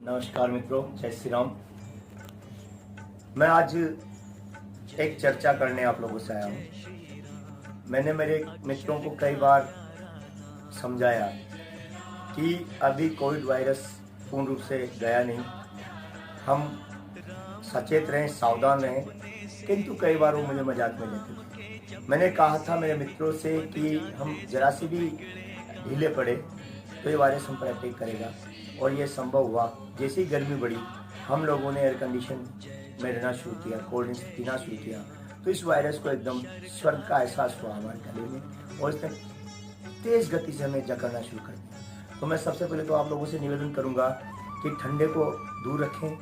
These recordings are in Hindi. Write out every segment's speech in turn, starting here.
नमस्कार मित्रों, जय श्री राम। मैं आज एक चर्चा करने आप लोगों से आया हूँ। मैंने मेरे मित्रों को कई बार समझाया कि अभी कोविड वायरस पूर्ण रूप से गया नहीं, हम सचेत रहें, सावधान रहें, किंतु कई बार वो मुझे मजाक में लेते थे। मैंने कहा था मेरे मित्रों से कि हम जरा सी भी ढीले पड़े तो ये वायरस हम पर अटैक करेगा, और ये संभव हुआ। जैसी गर्मी बढ़ी, हम लोगों ने एयर कंडीशन में रहना शुरू किया, कोल्ड ड्रिंक्स पीना शुरू किया, तो इस वायरस को एकदम स्वर्ग का एहसास हुआ हमारे गले में, और इसने तेज गति से हमें जकड़ना शुरू कर दिया। तो मैं सबसे पहले तो आप लोगों से निवेदन करूंगा कि ठंडे को दूर रखें।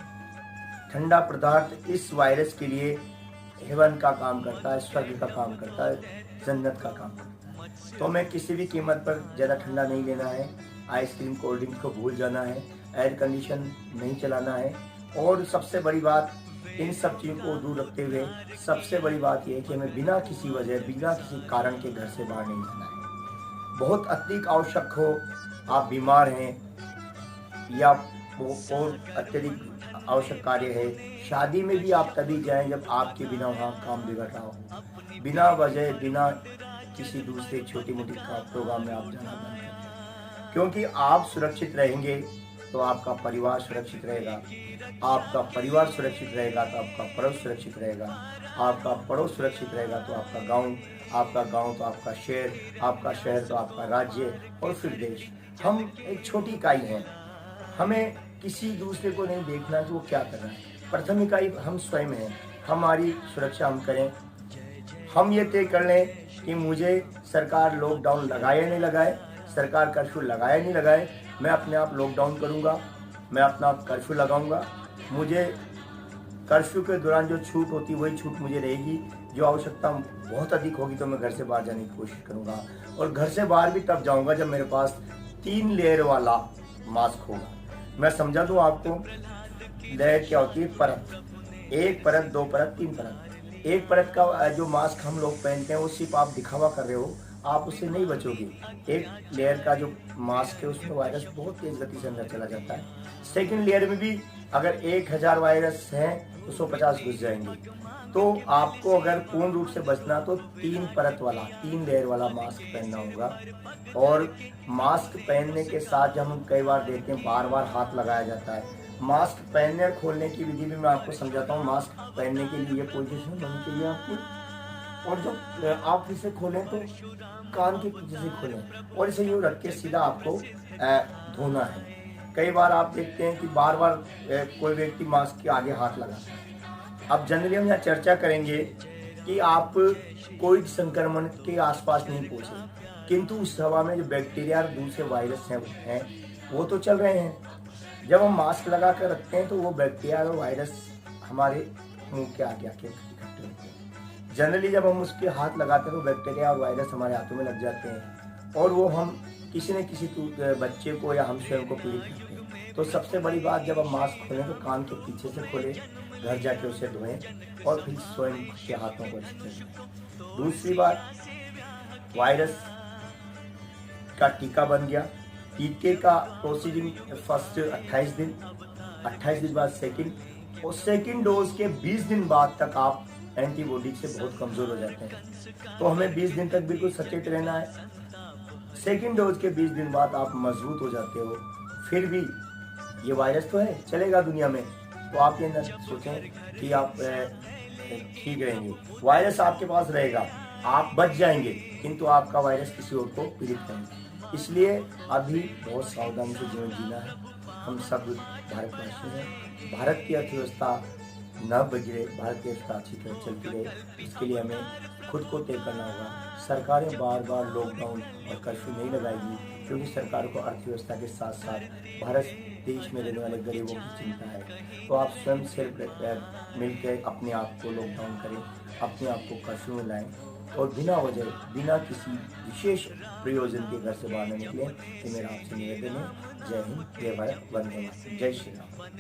ठंडा पदार्थ इस वायरस के लिए हेवन का काम करता है, स्वर्ग का काम करता है, जन्नत का काम करता है। तो हमें किसी भी कीमत पर ज़्यादा ठंडा नहीं लेना है, आइसक्रीम कोल्ड ड्रिंक को भूल जाना है, एयर कंडीशन नहीं चलाना है, और सबसे बड़ी बात, इन सब चीज़ों को दूर रखते हुए सबसे बड़ी बात यह है कि हमें बिना किसी वजह, बिना किसी कारण के घर से बाहर नहीं जाना है। बहुत अत्यधिक आवश्यक हो, आप बीमार हैं या और अत्यधिक आवश्यक कार्य है, शादी में भी आप तभी जाएं जब आपके बिना वहाँ काम बिगड़ रहा हो। बिना वजह, बिना किसी दूसरे छोटी मोटी प्रोग्राम में आप जाना बंद करें, क्योंकि आप सुरक्षित रहेंगे तो आपका परिवार सुरक्षित रहेगा, आपका परिवार सुरक्षित रहेगा तो आपका पड़ोस सुरक्षित रहेगा, आपका पड़ोस सुरक्षित रहेगा तो आपका गांव, आपका गांव तो आपका शहर, आपका शहर तो आपका राज्य, और फिर देश। हम एक छोटी इकाई हैं, हमें किसी दूसरे को नहीं देखना कि वो क्या कर रहा है। प्रथम इकाई हम स्वयं हैं, हमारी सुरक्षा हम करें। हम ये तय कर लें कि मुझे सरकार लॉकडाउन लगाए या नहीं लगाए, सरकार कर्फ्यू लगाए नहीं लगाए, मैं अपने आप लॉकडाउन करूंगा, मैं अपना कर्फ्यू लगाऊंगा। मुझे कर्फ्यू के दौरान जो छूट होती वही छूट मुझे रहेगी। जो आवश्यकता बहुत अधिक होगी तो मैं घर से बाहर जाने की कोशिश करूंगा, और घर से बाहर भी तब जाऊंगा जब मेरे पास 3 लेयर वाला मास्क होगा। मैं समझा दूं आपको, लेयर क्या होती है? परत, 1 परत, 2 परत, 3 परत। 1 परत का जो मास्क हम लोग पहनते हैं वो सिर्फ आप दिखावा कर रहे हो, आप उससे नहीं बचोगे। 1 लेयर का जो मास्क है उसमें वायरस बहुत तेज गति से अंदर चला जाता है। सेकंड लेयर में भी अगर 1000 वायरस हैं तो 150 घुस जाएंगे। तो आपको अगर पूर्ण रूप से बचना तो 3 परत वाला, 3 लेयर वाला मास्क पहनना होगा। और मास्क पहनने के साथ जब हम कई बार देखते हैं बार बार हाथ लगाया जाता है। मास्क पहनने और खोलने की विधि भी मैं आपको समझाता हूँ। मास्क पहनने के लिए ये पोजीशन होनी चाहिए आपकी, और जब आप इसे खोलें तो कान के पीछे से खोलें, और इसे यूँ रख के सीधा आपको धोना है। कई बार आप देखते हैं कि बार बार कोई व्यक्ति मास्क के आगे हाथ लगाता है। अब जनरली हम यहाँ चर्चा करेंगे कि आप कोई संक्रमण के आसपास नहीं पहुँचे, किंतु उस हवा में जो बैक्टीरिया और दूसरे वायरस हैं वो तो चल रहे हैं। जब हम मास्क लगा कर रखते हैं तो वो बैक्टीरिया और वायरस हमारे मुंह के आगे आके इकट्ठे होते हैं। जनरली जब हम उसके हाथ लगाते हैं तो बैक्टीरिया और वायरस हमारे हाथों में लग जाते हैं, और वो हम किसी न किसी बच्चे को या हम स्वयं को पीड़ित करते हैं। तो सबसे बड़ी बात, जब हम मास्क खोलें तो कान के पीछे से खोलें, घर जाके उसे धोएं, और फिर स्वयं के हाथों को अच्छे से धोएं। दूसरी बात, वायरस का टीका बन गया। टीके का प्रोसीडिंग फर्स्ट 28 दिन, 28 दिन बाद सेकंड, और सेकंड डोज के 20 दिन बाद तक आप एंटीबॉडी से बहुत कमजोर हो जाते हैं। तो हमें 20 दिन तक बिल्कुल सचेत रहना है। सेकंड डोज के 20 दिन बाद आप मजबूत हो जाते हो। फिर भी ये वायरस तो है, चलेगा दुनिया में, तो आप ये न सोचें कि आप ठीक रहेंगे। वायरस आपके पास रहेगा, आप बच जाएंगे, किंतु आपका वायरस किसी और को पीड़ित करेंगे। इसलिए अभी बहुत सावधानी से जीवन जीना है। हम सब भारतवासी हैं। भारत की अर्थव्यवस्था न बिगड़े, भारत की अर्थव्यवस्था अच्छी तरह चलती रहे, इसके लिए हमें खुद को तय करना होगा। सरकारें बार बार लॉकडाउन और कर्फ्यू नहीं लगाएगी, क्योंकि सरकार को अर्थव्यवस्था के साथ साथ भारत देश में रहने वाले गरीबों की चिंता है। तो आप स्वयं से मिलकर अपने आप को लॉकडाउन करें, अपने आप को कर्फ्यू में लाएं, और बिना वजह, बिना किसी विशेष प्रयोजन के घर से बाहर न निकलें। ये मेरा आपसे निवेदन है। जय हिंद, जय भारत, वंदे मातरम, जय श्री राम।